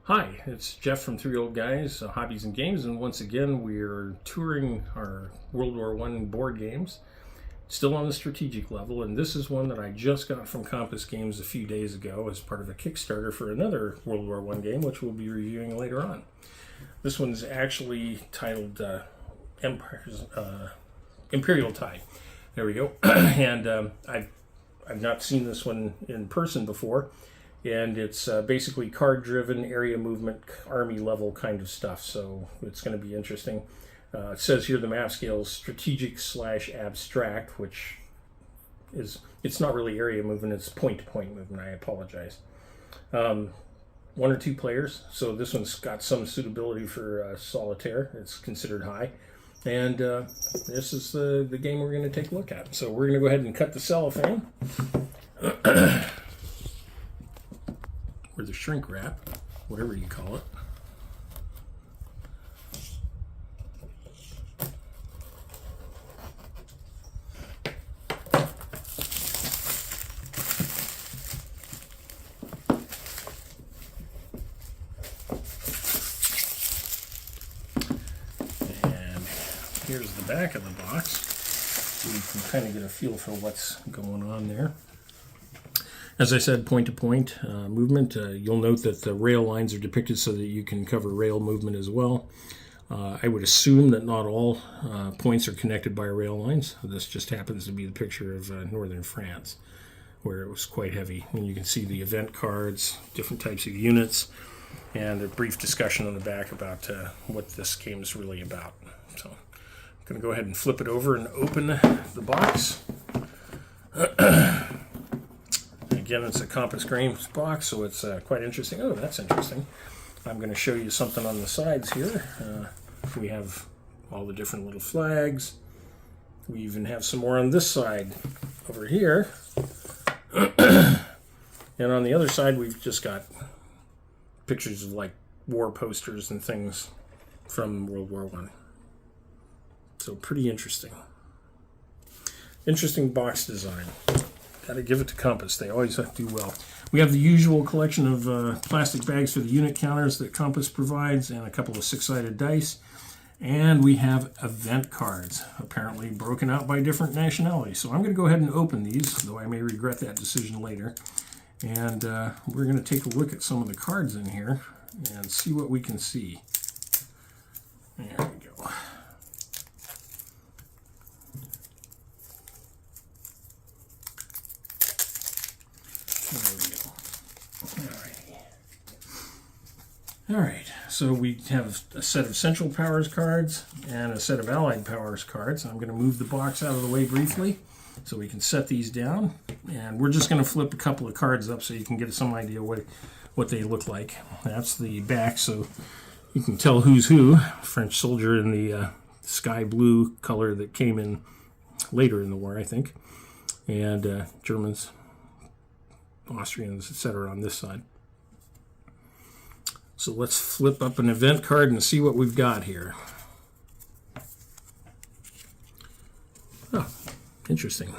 Hi, it's Jeff from Three Old Guys, Hobbies and Games, and once again we're touring our World War I board games, still on the strategic level, and this is one that I just got from Compass Games a few days ago as part of a Kickstarter for another World War I game, which we'll be reviewing later on. This one's actually titled Imperial Tide. There we go. And I've not seen this one in person before. And it's basically card-driven, area movement, army level kind of stuff. So it's going to be interesting. It says here the map scale is strategic/abstract, which is, it's not really area movement, it's point-to-point movement. I apologize. 1 or 2 players. So this one's got some suitability for solitaire. It's considered high. And this is the game we're going to take a look at. So we're going to go ahead and cut the cellophane. Or the shrink wrap, whatever you call it. And here's the back of the box, so you can kind of get a feel for what's going on there. As I said, point-to-point movement. You'll note that the rail lines are depicted so that you can cover rail movement as well. I would assume that not all points are connected by rail lines. This just happens to be the picture of northern France, where it was quite heavy. And you can see the event cards, different types of units, and a brief discussion on the back about what this game is really about. So I'm going to go ahead and flip it over and open the box. Again, it's a Compass Games box, so it's quite interesting. Oh, that's interesting. I'm going to show you something on the sides here. We have all the different little flags. We even have some more on this side over here. And on the other side, we've just got pictures of like war posters and things from World War I. So pretty interesting. Interesting box design. Got to give it to Compass. They always do well. We have the usual collection of plastic bags for the unit counters that Compass provides and a couple of 6-sided dice. And we have event cards, apparently broken out by different nationalities. So I'm going to go ahead and open these, though I may regret that decision later. And we're going to take a look at some of the cards in here and see what we can see. There we go. All right, so we have a set of Central Powers cards and a set of Allied Powers cards. I'm going to move the box out of the way briefly so we can set these down. And we're just going to flip a couple of cards up so you can get some idea what they look like. That's the back, so you can tell who's who. French soldier in the sky blue color that came in later in the war, I think. And Germans, Austrians, etc. on this side. So let's flip up an event card and see what we've got here. Oh, interesting.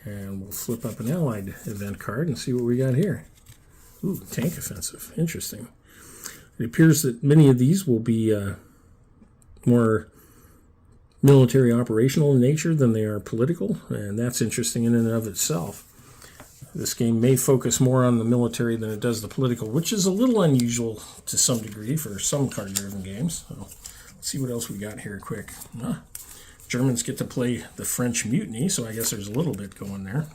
And we'll flip up an Allied event card and see what we got here. Ooh, tank offensive. Interesting. It appears that many of these will be more military operational in nature than they are political, and that's interesting in and of itself. This game may focus more on the military than it does the political, which is a little unusual to some degree for some card-driven games. So let's see what else we got here quick. Germans get to play the French mutiny, so I guess there's a little bit going there.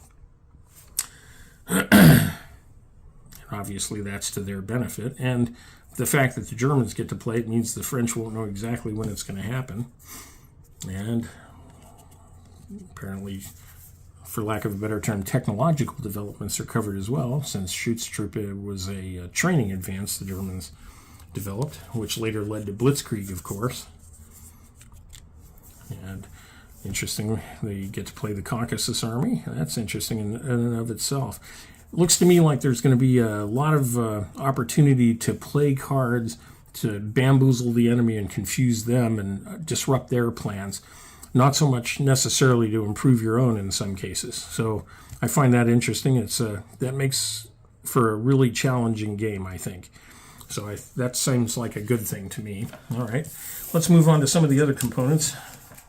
Obviously, that's to their benefit. And the fact that the Germans get to play it means the French won't know exactly when it's going to happen. And apparently, for lack of a better term, technological developments are covered as well, since Schutztruppe was a training advance the Germans developed, which later led to Blitzkrieg, of course. And interesting, they get to play the Caucasus Army. That's interesting in and of itself. It looks to me like there's going to be a lot of opportunity to play cards to bamboozle the enemy and confuse them and disrupt their plans. not so much necessarily to improve your own in some cases. So I find that interesting. That makes for a really challenging game, I think. So that seems like a good thing to me. All right, let's move on to some of the other components.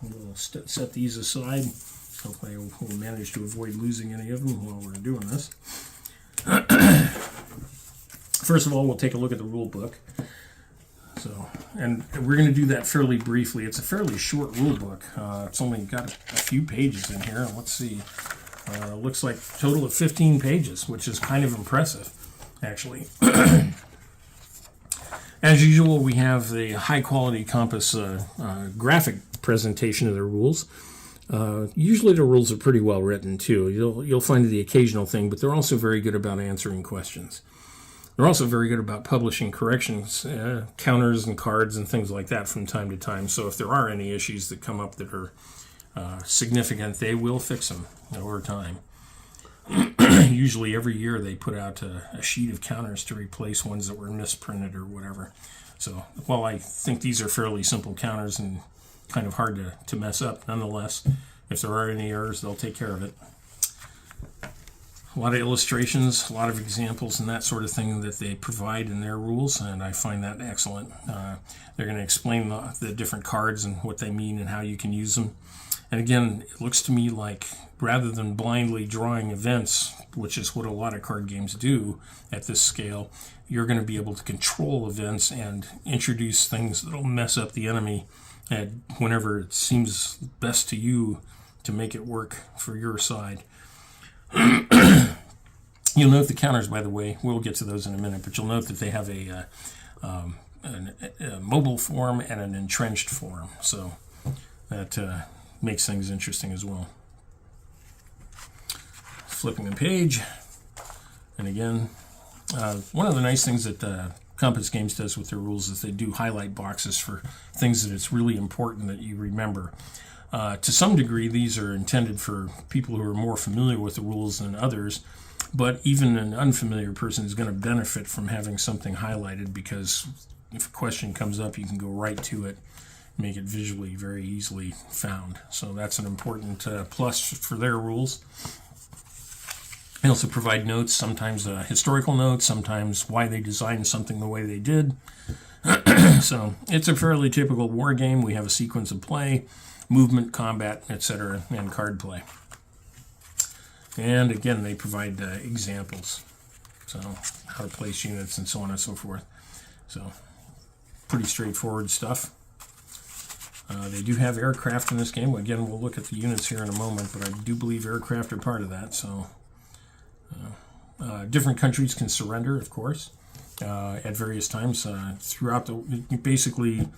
We'll set these aside. Hopefully we'll manage to avoid losing any of them while we're doing this. First of all, we'll take a look at the rule book. And we're going to do that fairly briefly. It's a fairly short rule book. It's only got a few pages in here. Let's see. Looks like a total of 15 pages, which is kind of impressive, actually. As usual, we have the high-quality Compass graphic presentation of the rules. Usually the rules are pretty well written, too. You'll find the occasional thing, but they're also very good about answering questions. They're also very good about publishing corrections, counters and cards and things like that from time to time. So if there are any issues that come up that are significant, they will fix them over time. Usually every year they put out a sheet of counters to replace ones that were misprinted or whatever. So while I think these are fairly simple counters and kind of hard to mess up, nonetheless, if there are any errors, they'll take care of it. A lot of illustrations, a lot of examples and that sort of thing that they provide in their rules, and I find that excellent. They're going to explain the different cards and what they mean and how you can use them. And again, it looks to me like rather than blindly drawing events, which is what a lot of card games do at this scale, you're going to be able to control events and introduce things that will mess up the enemy whenever it seems best to you to make it work for your side. You'll note the counters, by the way. We'll get to those in a minute, but you'll note that they have a mobile form and an entrenched form, so that makes things interesting as well. Flipping the page, and again, one of the nice things that Compass Games does with their rules is they do highlight boxes for things that it's really important that you remember. To some degree, these are intended for people who are more familiar with the rules than others, but even an unfamiliar person is going to benefit from having something highlighted, because if a question comes up, you can go right to it, make it visually very easily found. So that's an important plus for their rules. They also provide notes, sometimes historical notes, sometimes why they designed something the way they did. So it's a fairly typical war game. We have a sequence of play, movement, combat, etc., and card play. And again, they provide examples, so how to place units and so on and so forth. So pretty straightforward stuff. They do have aircraft in this game. Again, we'll look at the units here in a moment, but I do believe aircraft are part of that. So different countries can surrender, of course, at various times throughout basically.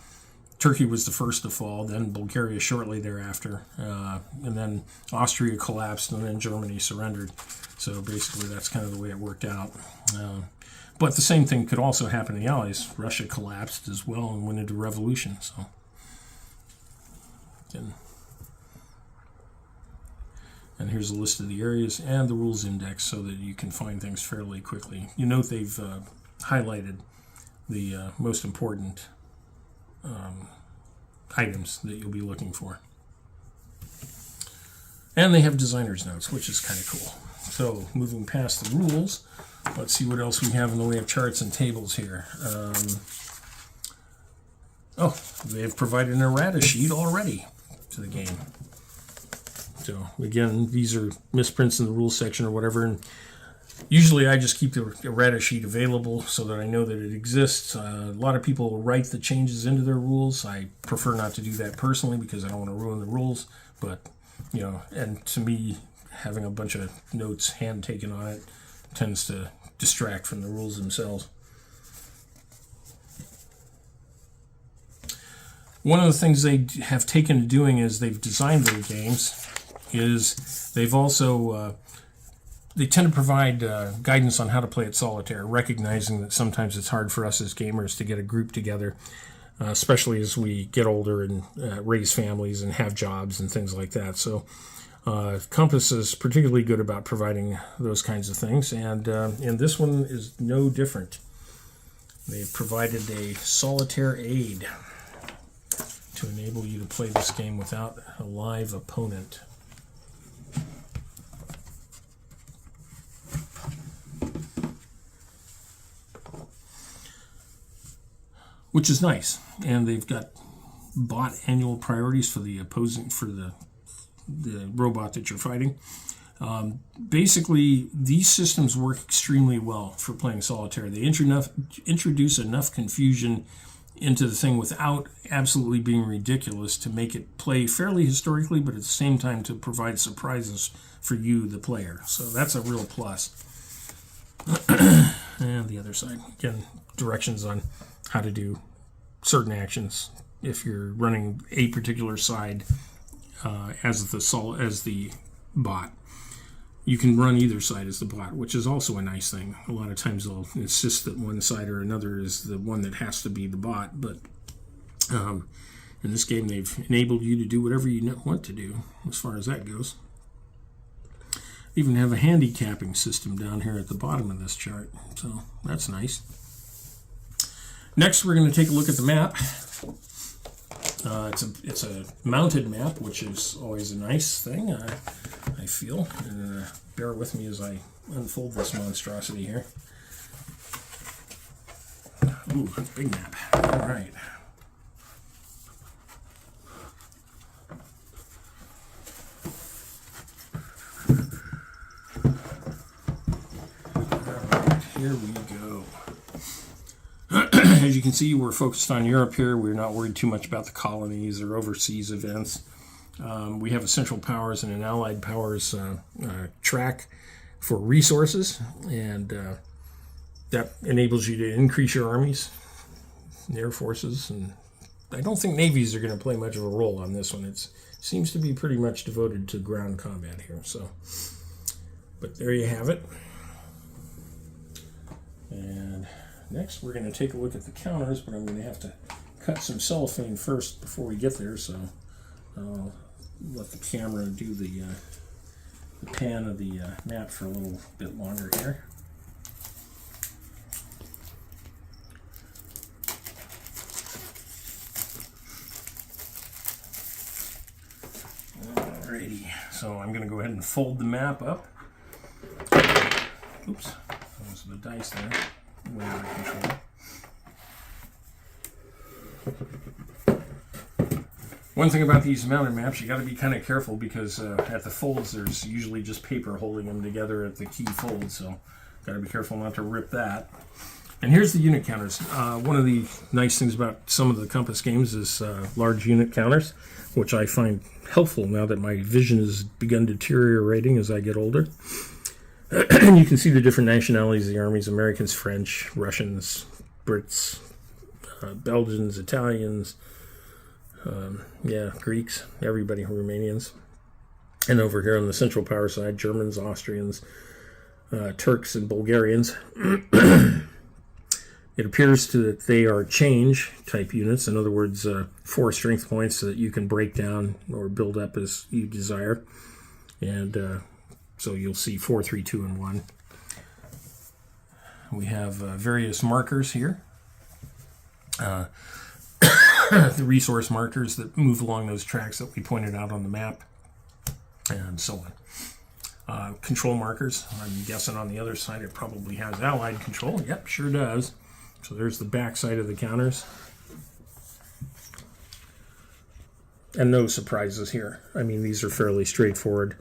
Turkey was the first to fall, then Bulgaria shortly thereafter, and then Austria collapsed, and then Germany surrendered. So basically that's kind of the way it worked out. But the same thing could also happen to the Allies. Russia collapsed as well and went into revolution. So again. And here's a list of the areas and the rules index so that you can find things fairly quickly. You note they've highlighted the most important items that you'll be looking for. And they have designer's notes, which is kind of cool. So moving past the rules, let's see what else we have in the way of charts and tables here. They've provided an errata sheet already to the game. So again, these are misprints in the rules section or whatever, and usually I just keep the errata sheet available so that I know that it exists. A lot of people write the changes into their rules. I prefer not to do that personally because I don't want to ruin the rules, but and to me, having a bunch of notes hand taken on it tends to distract from the rules themselves. One of the things they have taken to doing as they've designed their games is they've also they tend to provide guidance on how to play at solitaire, recognizing that sometimes it's hard for us as gamers to get a group together, especially as we get older and raise families and have jobs and things like that. So Compass is particularly good about providing those kinds of things, and this one is no different. They've provided a solitaire aid. to enable you to play this game without a live opponent. Which is nice, and they've got bot annual priorities for the opposing, for the robot that you're fighting. Basically, these systems work extremely well for playing solitaire. They introduce enough confusion into the thing without absolutely being ridiculous to make it play fairly historically, but at the same time to provide surprises for you, the player. So that's a real plus. And the other side, again, directions on how to do certain actions if you're running a particular side as the bot. You can run either side as the bot, which is also a nice thing. A lot of times they'll insist that one side or another is the one that has to be the bot, but in this game they've enabled you to do whatever you want to do as far as that goes. Even have a handicapping system down here at the bottom of this chart, so that's nice. Next, we're going to take a look at the map. It's a mounted map, which is always a nice thing, I feel. And, bear with me as I unfold this monstrosity here. Ooh, big map. All right. Here we go. As you can see, we're focused on Europe here. We're not worried too much about the colonies or overseas events. We have a Central Powers and an Allied Powers track for resources, and that enables you to increase your armies, air forces, and I don't think navies are going to play much of a role on this one. It seems to be pretty much devoted to ground combat here. So, but there you have it. And next, we're going to take a look at the counters, but I'm going to have to cut some cellophane first before we get there, so I'll let the camera do the pan of the map for a little bit longer here. Alrighty, so I'm going to go ahead and fold the map up. Oops, those are the dice there. Way out of control. One thing about these mounted maps, you got to be kind of careful because at the folds there's usually just paper holding them together at the key folds, so got to be careful not to rip that. And here's the unit counters. One of the nice things about some of the compass games is large unit counters, which I find helpful now that my vision has begun deteriorating as I get older. And you can see the different nationalities of the armies: Americans, French, Russians, Brits, Belgians, Italians, Greeks, everybody, Romanians. And over here on the Central Power side, Germans, Austrians, Turks, and Bulgarians. It appears that they are change type units. In other words, 4 strength points that you can break down or build up as you desire. And so you'll see 4, 3, 2, and 1. We have various markers here. The resource markers that move along those tracks that we pointed out on the map, and so on. Control markers. I'm guessing on the other side it probably has Allied control. Yep, sure does. So there's the back side of the counters. And no surprises here. I mean, these are fairly straightforward.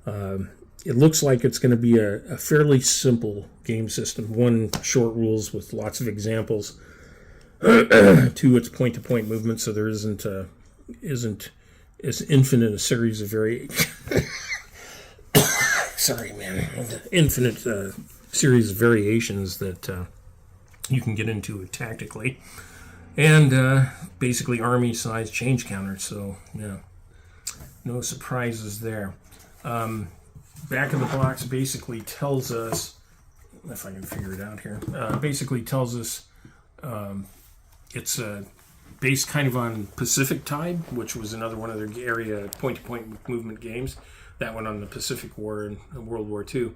It looks like it's going to be a fairly simple game system. 1, short rules with lots of examples. 2, it's point-to-point movement, so there isn't as infinite a series of infinite series of variations that you can get into tactically. And basically army size change counters, so yeah, no surprises there. Back of the box basically tells us, if I can figure it out here, basically tells us it's based kind of on Pacific Tide, which was another one of their area point-to-point movement games. That went on the Pacific War and World War II.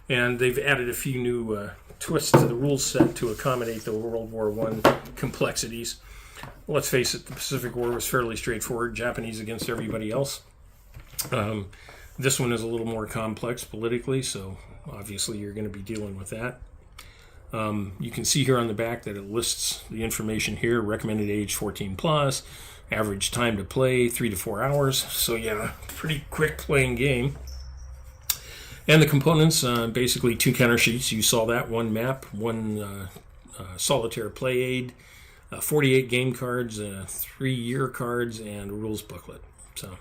And they've added a few new twists to the rule set to accommodate the World War I complexities. let's face it, the Pacific War was fairly straightforward, Japanese against everybody else. This one is a little more complex politically, so obviously you're going to be dealing with that. You can see here on the back that it lists the information here, recommended age 14 plus, average time to play 3 to 4 hours. So yeah, pretty quick playing game. And the components, basically 2 counter sheets. You saw that, 1 map, 1 solitaire play aid, 48 game cards, 3 year cards, and a rules booklet. So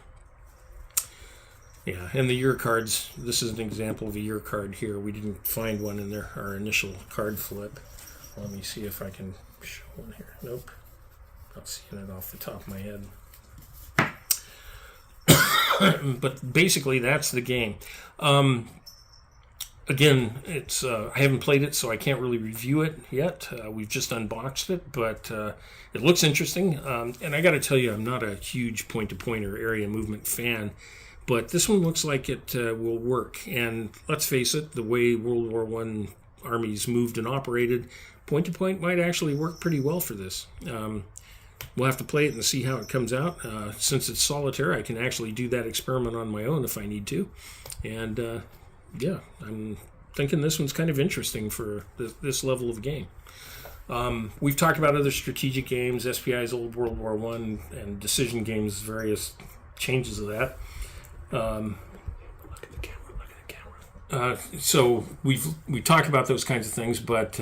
yeah, and the year cards, this is an example of a year card here. We didn't find one in our initial card flip. Let me see if I can show one here. Nope. Not seeing it off the top of my head. But basically, that's the game. Again, it's I haven't played it, so I can't really review it yet. We've just unboxed it, but it looks interesting. And I got to tell you, I'm not a huge point-to-point or area movement fan, but this one looks like it will work. And let's face it, the way World War I armies moved and operated, point-to-point might actually work pretty well for this. We'll have to play it and see how it comes out. Since it's solitaire, I can actually do that experiment on my own if I need to. And yeah, I'm thinking this one's kind of interesting for this level of game. We've talked about other strategic games, SPI's Old World War I, and decision games, various changes of that. Look at the camera. So we talk about those kinds of things, but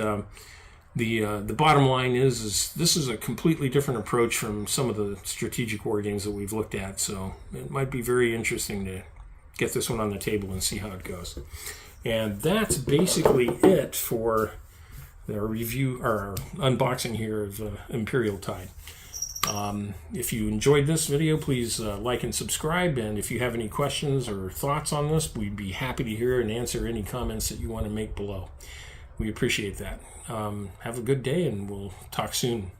the bottom line is this is a completely different approach from some of the strategic war games that we've looked at. So it might be very interesting to get this one on the table and see how it goes. And that's basically it for the review or unboxing here of Imperial Tide. If you enjoyed this video, please like and subscribe. And if you have any questions or thoughts on this, we'd be happy to hear and answer any comments that you want to make below. We appreciate that. Have a good day, and we'll talk soon.